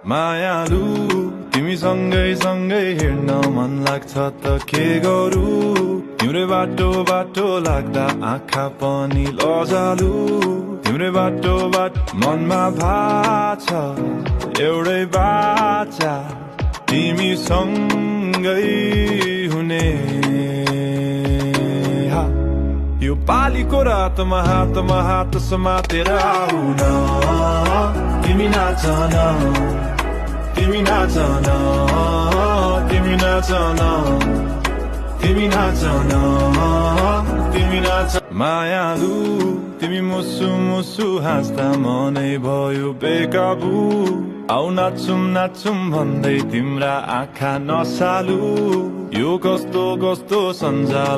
मायालु तिमी सँगै सँगै हिँड्न मन लाग्छ त के गरौँ तिम्रै बाटो बाटो लाग्दा आँखा पनि लजालु तिम्रै बाटो मनमा भाषा एउटै बाचा तिमी सँगै हुने यो पालीको रातमा हात समातेर आउन तिमी नाच न तिमी नाच न तिमी नाच न तिमी नाच न तिमी नाच मायालु तिमी मुसु मुसु हाँस्दा मनै भयो बेकाबु आउ नाचुम भन्दै तिम्रा आँखा नसालु यो कस्तो कस्तो सञ्जाल